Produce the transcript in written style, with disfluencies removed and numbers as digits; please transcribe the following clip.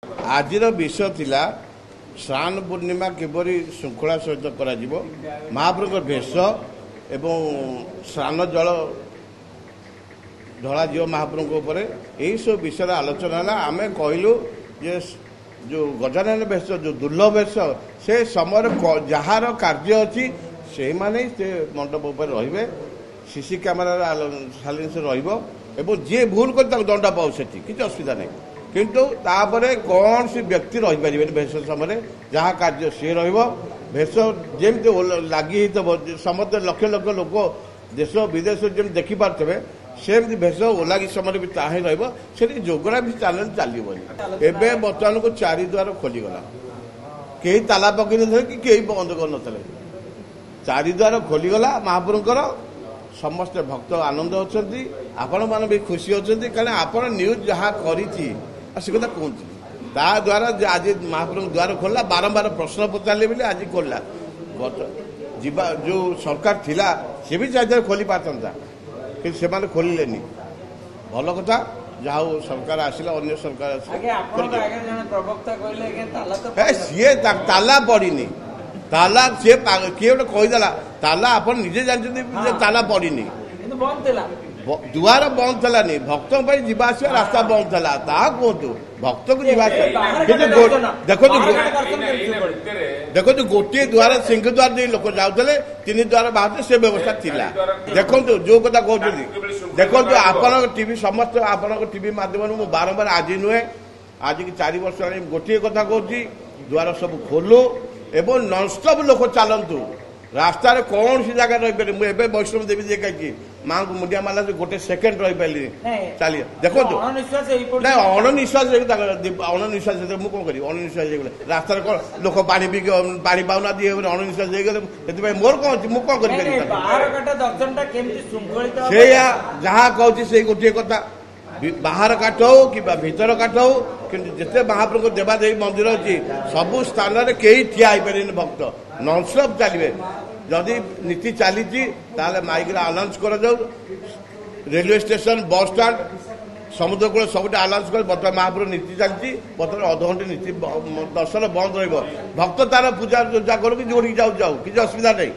आजिर विषय थिला श्रावण पूर्णिमा किपरि श्रृंखला सहित करा जिवो महाप्रभु भेष एवं श्रावण जल ढला जीव महाप्रभु ऊपर यही सब विषय आलोचना है। आम कहलु जे जो गजानन भेष जो दुर्लभ भेष से समय जार कार्य अच्छी से माने से मंडप उपर रहिबे सीसी कैमेरा साइलेंस रहिबो एवं जे भूल कर दंड पाऊ से किसी असुविधा नहीं किंतु तापरे कौन सी व्यक्ति रही पारे भेष समय जहाँ कार्य सी रेष जमी लगी समस्त लक्ष लक्ष लोक देश विदेश जमी देखिपे सेमती भेष ओलागी समय भी ताही रोगरा भी चैलेंज चलो एवं बर्तमान को चारिद्वार खोलीगला कहीं ताला पकई न कि बंद कर चारिद्वार खोलीगला महाप्रभुଙ୍କର समस्त भक्त आनंद अच्छा आपण मैंने भी खुशी अच्छा कारण आपण न्यूज जहाँ करी से कथा कहते ता द्वारा आज महाप्रभु द्वार खोलला बारंबार प्रश्न पचारे बोले आज खोलला जीवा जो सरकार थिला सी भी चाहे खोली पारता कि से खोलिलेनी भल कथा जहाँ सरकार आसिला अन्य सरकार सी ताला पड़नी ताला सी किए गोटे कहीदेला ताला आप निजे जानते ताला पड़नी दुआर बंद थलानी भक्त जावास रास्ता बंद थला कहतु भक्त को देखो गोटे द्वार सिंह द्वार दे लोक जाते तीन द्वार बाहर से व्यवस्था थिला देखो जो कथा कहते देखो आपण टीवी समस्त आपण टीवी माध्यम बारंबार आज नुहे आज की 4 वर्ष गोटे कथा कहूँ द्वार सब खोलु एवं नॉनस्टॉप लोक चलतु रास्ता कौन सी जगह रही पारे मुझे वैष्णव देवी देखी माँ को मुंडिया माला गोटे सेकेंड रही पारे चलिए देखो ना अणनिश्वास अणनिश्वास मुझे कौन करी अणनिश्वास रास्तार कौन लोक पानी पी पानी पाऊना अणनिश्वास होगले मोर कौन मुझे कौन कर जहाँ कहूँ से गोटे कथा बाहर काठ हो कि भीतर काठ हो कि जिते महाप्रभु देवादेवी मंदिर अच्छी सबु स्थान में कहीं ठिया पारे भक्त नॉनस्टॉप चलिए जदि नीति चली माइक आनाउंस कर रेलवे स्टेशन बस स्टाण्ड समुद्र कूल सब आनाउंस कर बर्तमान महाप्रभु नीति चलती बर्तमान अध घंटे नीति दर्शन बंद रहा भक्त तार पूजा करू कि जोड़ी जाऊ किसी असुविधा नहीं।